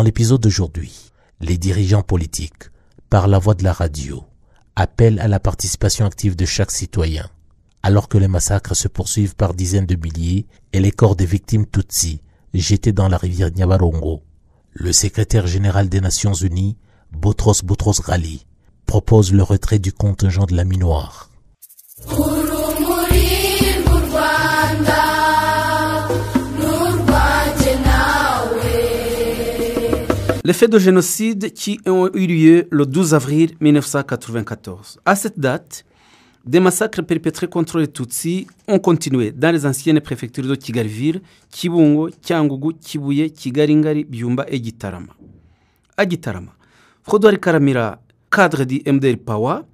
Dans l'épisode d'aujourd'hui, les dirigeants politiques, par la voix de la radio, appellent à la participation active de chaque citoyen, alors que les massacres se poursuivent par dizaines de milliers et les corps des victimes Tutsis jetés dans la rivière Nyabarongo. Le secrétaire général des Nations Unies, Boutros Boutros-Ghali, propose le retrait du contingent de la Minuar. Les faits de génocide qui ont eu lieu le 12 avril 1994. À cette date, des massacres perpétrés contre les Tutsis ont continué dans les anciennes préfectures de Kigali-Ville, Kibungo, Cyangugu, Kibuye, Kigali-Ngari, Byumba et Gitarama. À Gitarama, Frodouari Karamira, cadre du MDR-PAWA,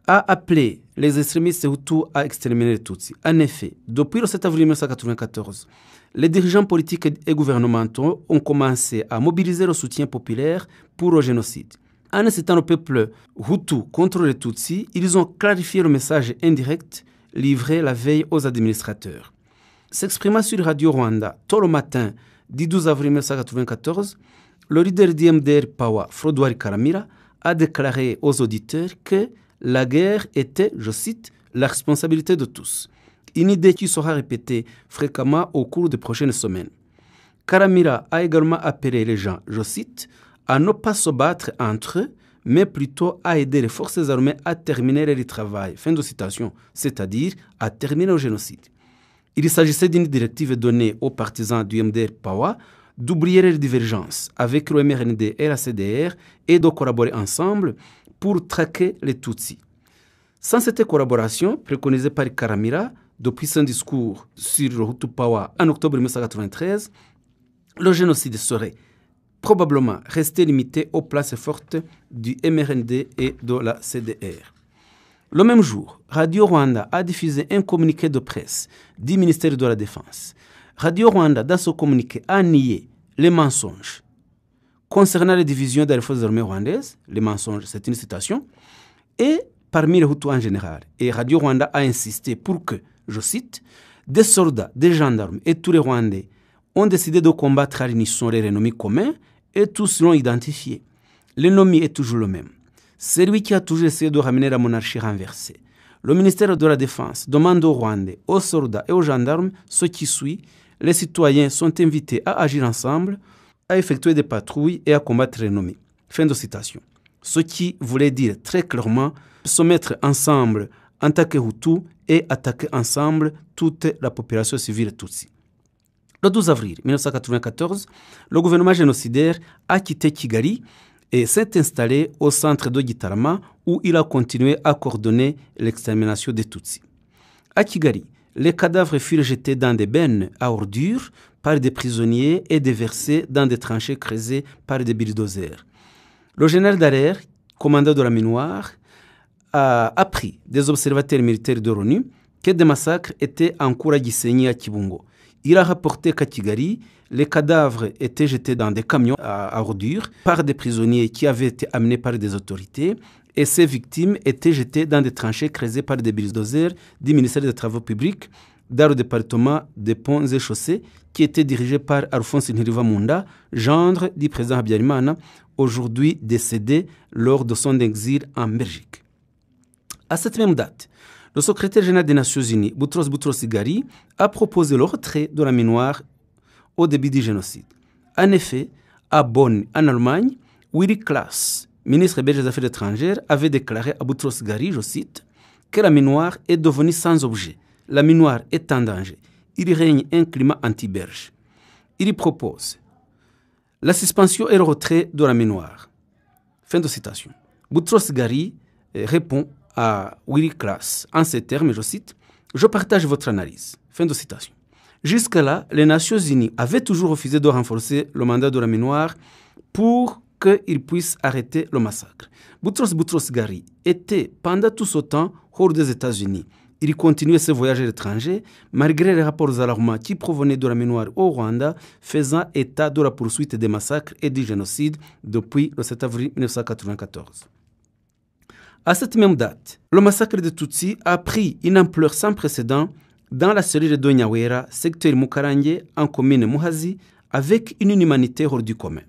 a appelé les extrémistes Hutus à exterminer les Tutsis. En effet, depuis le 7 avril 1994, les dirigeants politiques et gouvernementaux ont commencé à mobiliser le soutien populaire pour le génocide. En incitant le peuple Hutu contre les Tutsis, ils ont clarifié le message indirect livré la veille aux administrateurs. S'exprimant sur Radio Rwanda tôt le matin du 12 avril 1994, le leader du MDR-PAWA, Frodouari Karamira, a déclaré aux auditeurs que la guerre était, je cite, la responsabilité de tous. Une idée qui sera répétée fréquemment au cours des prochaines semaines. Karamira a également appelé les gens, je cite, à ne pas se battre entre eux, mais plutôt à aider les forces armées à terminer le travail. Fin de citation, c'est-à-dire à terminer le génocide. Il s'agissait d'une directive donnée aux partisans du MDR-PAWA d'oublier les divergences avec le MRND et la CDR et de collaborer ensemble pour traquer les Tutsis. Sans cette collaboration, préconisée par Karamira depuis son discours sur le Hutu-PAWA en octobre 1993, le génocide serait probablement resté limité aux places fortes du MRND et de la CDR. Le même jour, Radio Rwanda a diffusé un communiqué de presse du ministère de la Défense. Radio Rwanda, dans ce communiqué, a nié les mensonges concernant les divisions des forces armées rwandaises. Les mensonges, c'est une citation. Et parmi les Hutus en général. Et Radio Rwanda a insisté pour que, je cite, des soldats, des gendarmes et tous les Rwandais ont décidé de combattre à l'unisson les ennemis communs et tous l'ont identifié. L'ennemi est toujours le même. C'est lui qui a toujours essayé de ramener la monarchie renversée. Le ministère de la Défense demande aux Rwandais, aux soldats et aux gendarmes ce qui suit. Les citoyens sont invités à agir ensemble, à effectuer des patrouilles et à combattre l'ennemi. Fin de citation. Ce qui voulait dire très clairement se mettre ensemble en tant que Hutu et attaquer ensemble toute la population civile Tutsi. Le 12 avril 1994, le gouvernement génocidaire a quitté Kigali et s'est installé au centre de Gitarama où il a continué à coordonner l'extermination des Tutsis. À Kigali, les cadavres furent jetés dans des bennes à ordures par des prisonniers et déversés dans des tranchées creusées par des bulldozers. Le général Dallaire, commandant de la Minuar, a appris des observateurs militaires de l'ONU que des massacres étaient en cours à Gisenyi à Kibungo. Il a rapporté qu'à Kigali, les cadavres étaient jetés dans des camions à ordures par des prisonniers qui avaient été amenés par des autorités et ces victimes étaient jetées dans des tranchées creusées par des bulldozers du ministère des Travaux publics dans le département des Ponts et Chaussées qui était dirigé par Alphonse Ntirivamunda, gendre du président Habyarimana, aujourd'hui décédé lors de son exil en Belgique. À cette même date, le secrétaire général des Nations Unies, Boutros Boutros-Ghali, a proposé le retrait de la Minuar au début du génocide. En effet, à Bonn, en Allemagne, Willy Klaas, ministre belge des Affaires étrangères, avait déclaré à Boutros-Ghali, je cite, que la Minuar est devenue sans objet. La Minuar est en danger. Il règne un climat anti-belge. Il y propose la suspension et le retrait de la Minuar. Fin de citation. Boutros-Ghali répond à Willy Klaas en ces termes, je cite, « Je partage votre analyse. » Fin de citation. Jusque-là, les Nations Unies avaient toujours refusé de renforcer le mandat de la Minuar pour qu'il puisse arrêter le massacre. Boutros Boutros-Ghali était pendant tout ce temps hors des États-Unis. Il continuait ses voyages à l'étranger malgré les rapports alarmants qui provenaient de la Minuar au Rwanda, faisant état de la poursuite des massacres et du génocide depuis le 7 avril 1994. À cette même date, le massacre de Tutsis a pris une ampleur sans précédent dans la cellule de Nyawera, secteur Mukarange, en commune Muhazi, avec une humanité hors du commun.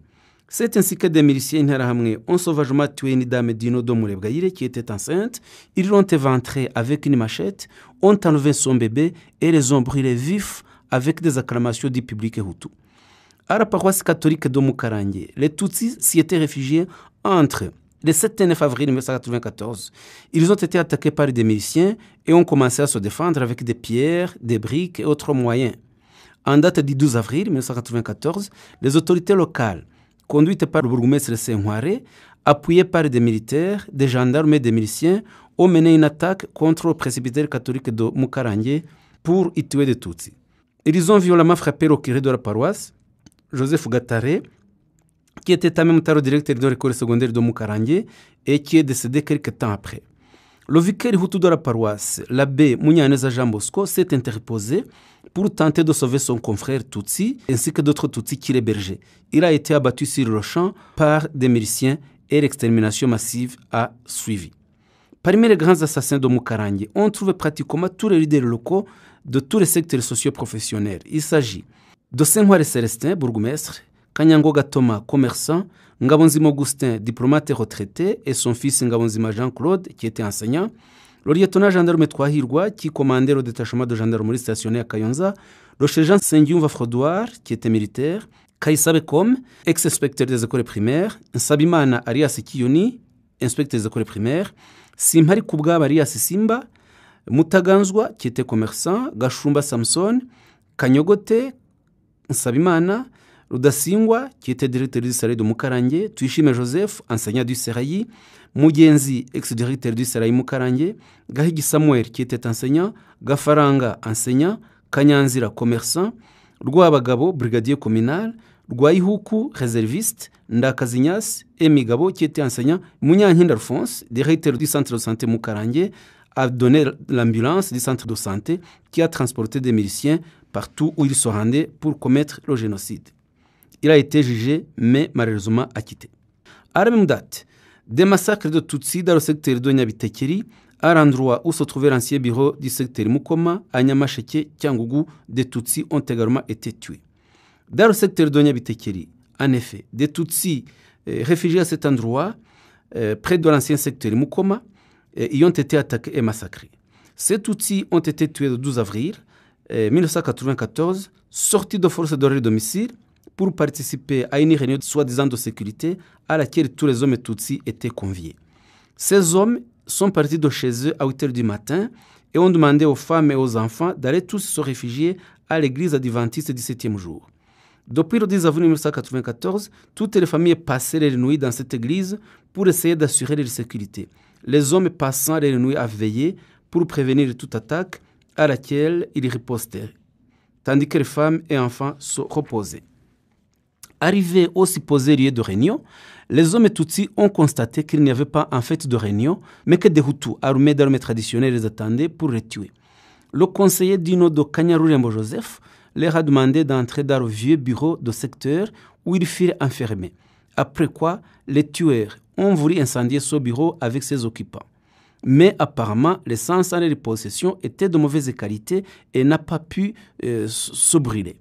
C'est ainsi que des miliciens interahamwe ont sauvagement tué une dame Dino Domurebgaïre qui était enceinte. Ils l'ont éventrée avec une machette, ont enlevé son bébé et les ont brûlés vifs avec des acclamations du public hutu. À la paroisse catholique de Mukarange, les Tutsis s'y étaient réfugiés entre le 7 et 9 avril 1994. Ils ont été attaqués par des miliciens et ont commencé à se défendre avec des pierres, des briques et autres moyens. En date du 12 avril 1994, les autorités locales, conduites par le bourgmestre Senghare, appuyées par des militaires, des gendarmes et des miliciens, ont mené une attaque contre le presbytère catholique de Mukarange pour y tuer des Tutsis. Ils ont violemment frappé le curé de la paroisse, Joseph Gatare, qui était en même temps le directeur de l'école secondaire de Mukarange et qui est décédé quelques temps après. Le vicaire hutu de la paroisse, l'abbé Munyaneza Jean Bosco, s'est interposé pour tenter de sauver son confrère Tutsi ainsi que d'autres Tutsis qui l'hébergeaient. Il a été abattu sur le champ par des miliciens et l'extermination massive a suivi. Parmi les grands assassins de Mukarange, on trouve pratiquement tous les leaders locaux de tous les secteurs socio-professionnels. Il s'agit de Senghare Célestin, bourgmestre, Kanyangoga Thomas, commerçant, Ngabonzima Augustin, diplomate retraité, et son fils Ngabonzima Jean-Claude, qui était enseignant, le lieutenant gendarme Twahirwa, qui commandait le détachement de gendarmerie stationné à Kayonza, le sergent Sengyumva Frodoir, qui était militaire, Kaisabe Kom, ex-inspecteur des écoles primaires, Nsabimana Arias Kiyoni, inspecteur des écoles primaires, Simpari Kubwaba Arias Simba, Mutaganzwa, qui était commerçant, Gashumba Samson, Kanyogote, Nsabimana, Rudasingwa, qui était directeur du Serail de Mukarange, Tuyishime Joseph, enseignant du Serail, Mugenzi, ex-directeur du Serail Mukarange, Gahigi Samuel, qui était enseignant, Gafaranga, enseignant, Kanyanzira, commerçant, Rwabagabo, brigadier communal, Rwayihuku, réserviste, Ndakazinyas, et Migabo, qui était enseignant, Munyanhinda Alphonse, directeur du centre de santé Mukarange, a donné l'ambulance du centre de santé qui a transporté des miliciens partout où ils se rendaient pour commettre le génocide. Il a été jugé, mais malheureusement acquitté. À la même date, des massacres de Tutsis dans le secteur de Nyabitekeri, à l'endroit où se trouvait l'ancien bureau du secteur Mukoma, à Nyamasheke, Kyangugu, des Tutsis ont également été tués. Dans le secteur de Nyabitekeri, en effet, des Tutsis réfugiés à cet endroit, près de l'ancien secteur Mukoma, y ont été attaqués et massacrés. Ces Tutsis ont été tués le 12 avril 1994, sortis de force de leur domicile pour participer à une réunion soi-disant de sécurité à laquelle tous les hommes Tutsis étaient conviés. Ces hommes sont partis de chez eux à 8 h du matin et ont demandé aux femmes et aux enfants d'aller tous se réfugier à l'église adventiste du 7e jour. Depuis le 10 avril 1994, toutes les familles passaient les nuits dans cette église pour essayer d'assurer leur sécurité. Les hommes passant les nuits à veiller pour prévenir toute attaque à laquelle ils ripostaient, tandis que les femmes et enfants se reposaient. Arrivés au supposé lieu de réunion, les hommes Tutsis ont constaté qu'il n'y avait pas en fait de réunion, mais que des Hutus armés d'armes traditionnelles les attendaient pour les tuer. Le conseiller Dino de Kanyarurembo Joseph leur a demandé d'entrer dans le vieux bureau de secteur où ils furent enfermés. Après quoi, les tueurs ont voulu incendier ce bureau avec ses occupants. Mais apparemment, l'essence en les possessions était de mauvaise qualité et n'a pas pu se brûler.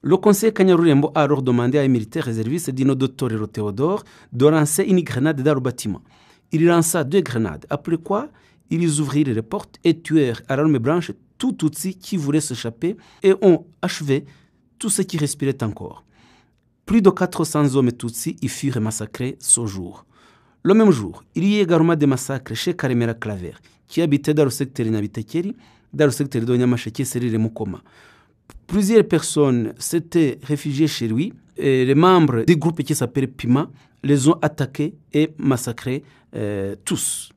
Le conseiller Kanyarurembo a alors demandé à un militaire réserviste Dino de Torero Théodore de lancer une grenade dans le bâtiment. Il lança 2 grenades, après quoi ils ouvrirent les portes et tuèrent à l'arme blanche tout Tutsi qui voulait s'échapper et ont achevé tout ce qui respirait encore. Plus de 400 hommes Tutsis y furent massacrés ce jour. Le même jour, il y a également des massacres chez Karemera Claver, qui habitait dans le secteur Nyabitekeri, dans le secteur de Nyamasheke, Serire Mukoma. Plusieurs personnes s'étaient réfugiées chez lui et les membres du groupe qui s'appelle Pima les ont attaqués et massacrés tous.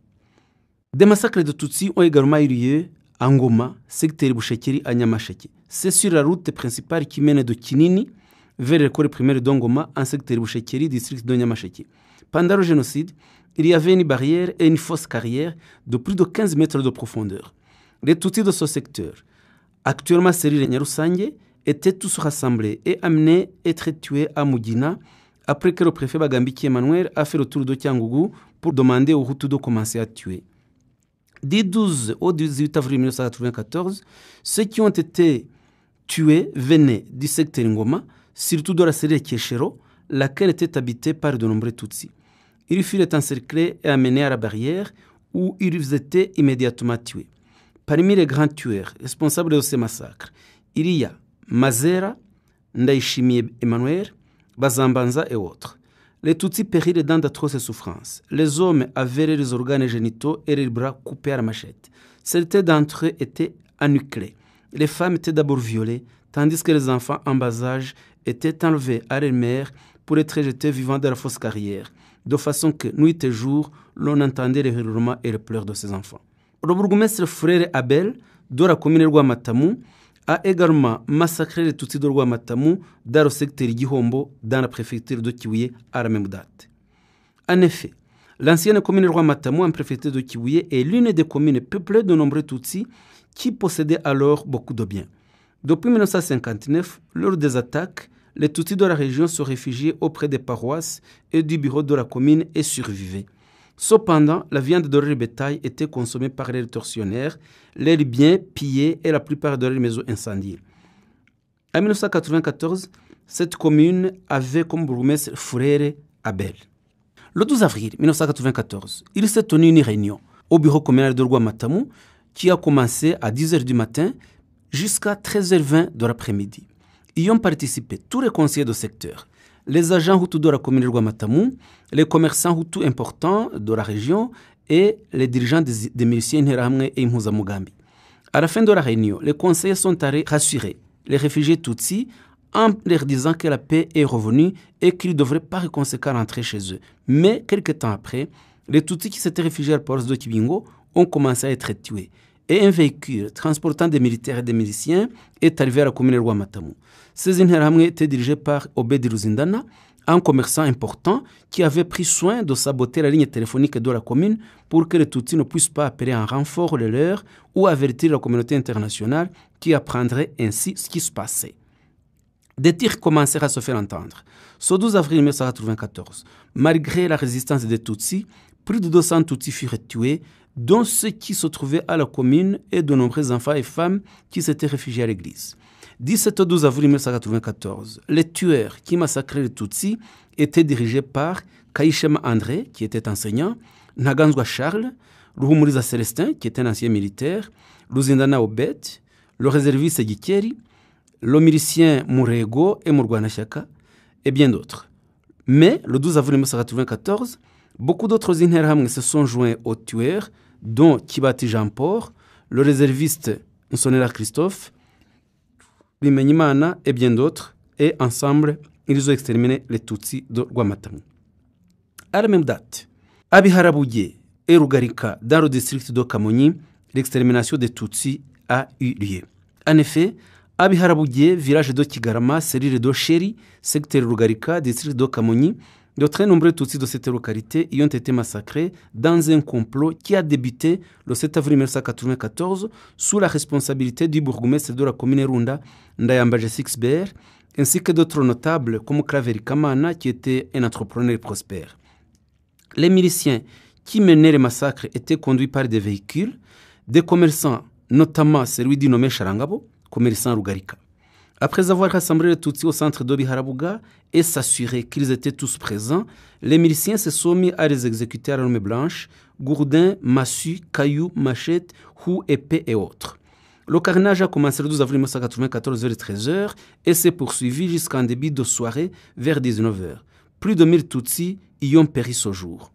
Des massacres de Tutsis ont également eu lieu à Ngoma, secteur Bushekeri à Nyamasheke. C'est sur la route principale qui mène de Kinini vers l'école primaire d'Ongoma en secteur Bushekeri, district de Nyamasheke. Pendant le génocide, il y avait une barrière et une fausse carrière de plus de 15 mètres de profondeur. Les Tutsis de ce secteur, actuellement Serire Nyarusange, étaient tous rassemblés et amenés à être tués à Mugina après que le préfet Bagambiki Emmanuel a fait le tour de Kyangugu pour demander aux Hutus de commencer à tuer. Du 12 au 18 avril 1994, ceux qui ont été tués venaient du secteur Ngoma, surtout de la Serire Kieshero, laquelle était habitée par de nombreux Tutsis. Ils furent encerclés et amenés à la barrière où ils étaient immédiatement tués. Parmi les grands tueurs responsables de ces massacres, il y a Mazera, Ndaishimie Emmanuel, Bazambanza et autres. Les Tutsis périrent dans d'atroces souffrances. Les hommes avaient les organes génitaux et les bras coupés à la machette. Certains d'entre eux étaient ennuclés. Les femmes étaient d'abord violées, tandis que les enfants en bas âge étaient enlevés à leur mère pour être jetés vivants dans la fausse carrière, de façon que, nuit et jour, l'on entendait les hurlements et les pleurs de ces enfants. Le bourgmestre frère Abel, de la commune de Rwamatamu, a également massacré les Tutsis de Rwamatamu dans le secteur Gihombo, dans la préfecture de Kibuye, à la même date. En effet, l'ancienne commune de Rwamatamu, en préfecture de Kibuye, est l'une des communes peuplées de nombreux Tutsis qui possédaient alors beaucoup de biens. Depuis 1959, lors des attaques, les Tutsis de la région se réfugiaient auprès des paroisses et du bureau de la commune et survivaient. Cependant, la viande de leur bétail était consommée par les tortionnaires, leurs biens pillés et la plupart de leurs maisons incendiées. En 1994, cette commune avait comme bourgmestre Frère Abel. Le 12 avril 1994, il s'est tenu une réunion au bureau communal de Rwamatamu qui a commencé à 10h du matin jusqu'à 13h20 de l'après-midi. Y ont participé tous les conseillers de secteur, les agents Hutus de la commune de Rwamatamu, les commerçants Hutus importants de la région et les dirigeants des miliciens Interahamwe et Impuzamugambi. À la fin de la réunion, les conseillers sont allés rassurer les réfugiés Tutsis en leur disant que la paix est revenue et qu'ils ne devraient par conséquent rentrer chez eux. Mais quelques temps après, les Tutsis qui s'étaient réfugiés à la province de Kibingo ont commencé à être tués. Et un véhicule transportant des militaires et des miliciens est arrivé à la commune de Rwamatamu. Ces Interahamwe étaient dirigés par Obedi Ruzindana, un commerçant important qui avait pris soin de saboter la ligne téléphonique de la commune pour que les Tutsis ne puissent pas appeler en renfort les leurs ou avertir la communauté internationale qui apprendrait ainsi ce qui se passait. Des tirs commencèrent à se faire entendre. Ce 12 avril 1994, malgré la résistance des Tutsis, plus de 200 Tutsis furent tués, dont ceux qui se trouvaient à la commune et de nombreux enfants et femmes qui s'étaient réfugiés à l'église. 17 au 12 avril 1994, les tueurs qui massacraient les Tutsis étaient dirigés par Kayishema André, qui était enseignant, Ntaganzwa Charles, Ruhumuriza Célestin, qui était un ancien militaire, Ruzindana Obed, le réserviste Gikeri, le milicien Murego et Murwanashyaka, et bien d'autres. Mais, le 12 avril 1994, beaucoup d'autres Interahamwe se sont joints aux tueurs, dont Kibati Jean-Paul, le réserviste Nsonera Christophe, Bimenyimana et bien d'autres, et ensemble, ils ont exterminé les Tutsis de Rwamatamu. À la même date, à Biharabuye et Rugarika, dans le district de Kamonyi, l'extermination des Tutsis a eu lieu. En effet, à Biharabuye, village de Kigarama, cellule de Sheri, secteur Rugarika, district de Kamonyi, de très nombreux Tutsis de cette localité y ont été massacrés dans un complot qui a débuté le 7 avril 1994 sous la responsabilité du bourgmestre de la commune Runda, Ndayambaje Sixber, ainsi que d'autres notables comme Kraveri Kamana qui était un entrepreneur prospère. Les miliciens qui menaient les massacres étaient conduits par des véhicules, des commerçants, notamment celui du nommé Charangabo, commerçant Rugarika. Après avoir rassemblé les Tutsis au centre de Biharabuga et s'assurer qu'ils étaient tous présents, les miliciens se sont mis à les exécuter à l'arme blanche, gourdins, massues, cailloux, machettes, houx, épées et autres. Le carnage a commencé le 12 avril 1994 vers 13h et s'est poursuivi jusqu'en début de soirée vers 19h. Plus de 1000 Tutsis y ont péri ce jour.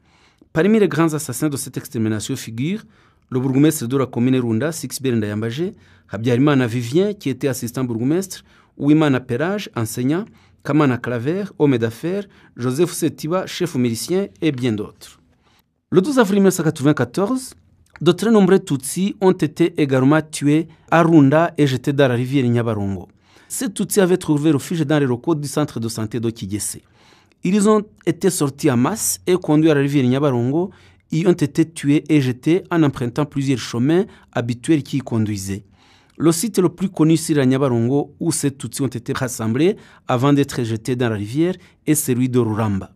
Parmi les grands assassins de cette extermination figurent le bourgmestre de la commune Runda, Sixber Ndayambaje, Habyarimana Vivien, qui était assistant bourgmestre, Ouimana Perage, enseignant, Kamana Claver, homme d'affaires, Joseph Setiba, chef milicien et bien d'autres. Le 12 avril 1994, de très nombreux Tutsis ont été également tués à Runda et jetés dans la rivière Nyabarongo. Ces Tutsis avaient trouvé refuge dans les locaux du centre de santé de Kigese. Ils ont été sortis en masse et conduits à la rivière Nyabarongo. Ils ont été tués et jetés en empruntant plusieurs chemins habituels qui y conduisaient. Le site le plus connu sur la Nyabarongo où ces Tutsis ont été rassemblés avant d'être jetés dans la rivière est celui de Ruramba.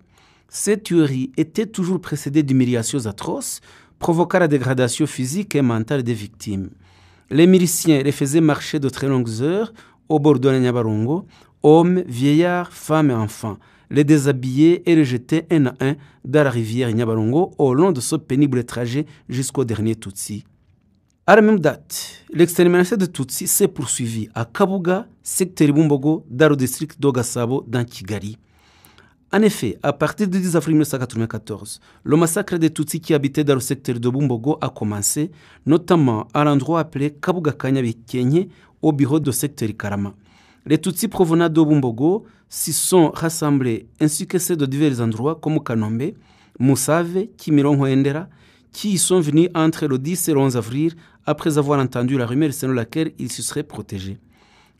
Ces tueries étaient toujours précédées d'humiliations atroces, provoquant la dégradation physique et mentale des victimes. Les miliciens les faisaient marcher de très longues heures au bord de la Nyabarongo, hommes, vieillards, femmes et enfants, les déshabiller et les jeter un à un dans la rivière Nyabarongo au long de ce pénible trajet jusqu'au dernier Tutsi. À la même date, l'extermination de Tutsi s'est poursuivie à Kabuga, secteur Bumbogo, dans le district d'Ogasabo, dans Kigali. En effet, à partir du 10 avril 1994, le massacre des Tutsis qui habitaient dans le secteur de Bumbogo a commencé, notamment à l'endroit appelé Kabuga Kanyabikenye, au bureau du secteur Karama. Les Tutsis provenant de Bumbogo s'y sont rassemblés, ainsi que ceux de divers endroits comme Kanombe, Musave, Kimirongo Endera, qui y sont venus entre le 10 et le 11 avril après avoir entendu la rumeur selon laquelle ils se seraient protégés.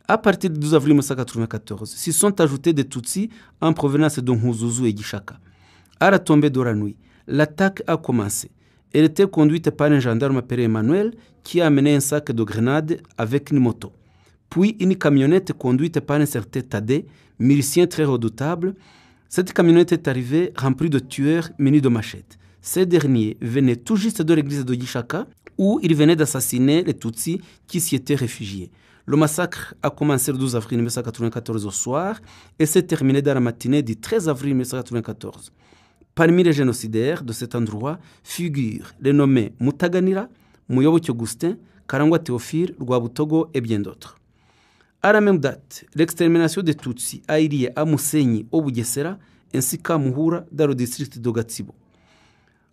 À partir du 12 avril 1994, s'y sont ajoutés des Tutsis en provenance de Nkuzuzu et Gishaka. À la tombée de la nuit, l'attaque a commencé. Elle était conduite par un gendarme appelé Emmanuel qui a amené un sac de grenades avec une moto. Puis une camionnette conduite par un certain Tadé, milicien très redoutable. Cette camionnette est arrivée remplie de tueurs munis de machettes. Ces derniers venaient tout juste de l'église de Gishaka où ils venaient d'assassiner les Tutsis qui s'y étaient réfugiés. Le massacre a commencé le 12 avril 1994 au soir et s'est terminé dans la matinée du 13 avril 1994. Parmi les génocidaires de cet endroit figurent les nommés Mutaganira, Muyoboke Augustin, Karangwa Théophile, Rwabutogo et bien d'autres. À la même date, l'extermination des Tutsis a eu lieu à Musenyi au Bugesera ainsi qu'à Muhura dans le district de Gatsibo.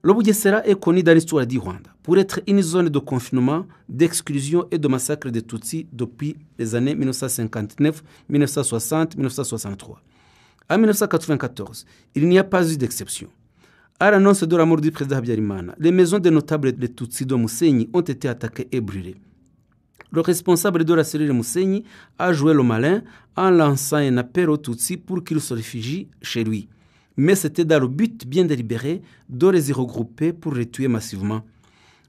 Le Bugesera est connu dans l'histoire du Rwanda pour être une zone de confinement, d'exclusion et de massacre des Tutsis depuis les années 1959, 1960, 1963. En 1994, il n'y a pas eu d'exception. À l'annonce de la mort du président Habyarimana, les maisons des notables des Tutsis de Musenyi ont été attaquées et brûlées. Le responsable de la cellule Musenyi a joué le malin en lançant un appel aux Tutsis pour qu'ils se réfugient chez lui. Mais c'était dans le but bien délibéré de les y regrouper pour les tuer massivement.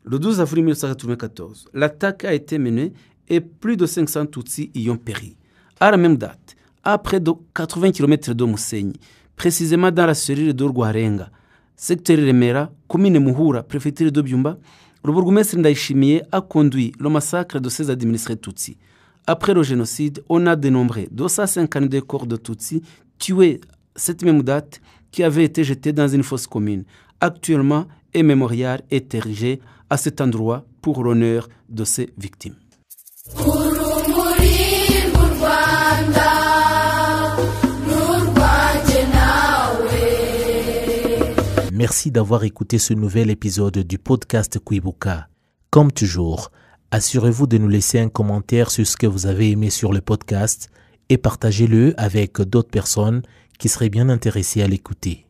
Le 12 avril 1994, l'attaque a été menée et plus de 500 Tutsis y ont péri. À la même date, à près de 80 km de Musenyi, précisément dans la cellule de Rwarenga, secteur Remera, commune Muhura, préfecture de Byumba, le bourgmestre Ndayishimiye a conduit le massacre de ses administrés Tutsis. Après le génocide, on a dénombré 252 corps de Tutsis tués cette même date qui avait été jeté dans une fosse commune. Actuellement, un mémorial est érigé à cet endroit pour l'honneur de ces victimes. Merci d'avoir écouté ce nouvel épisode du podcast Kwibuka. Comme toujours, assurez-vous de nous laisser un commentaire sur ce que vous avez aimé sur le podcast et partagez-le avec d'autres personnes qui seraient bien intéressées à l'écouter.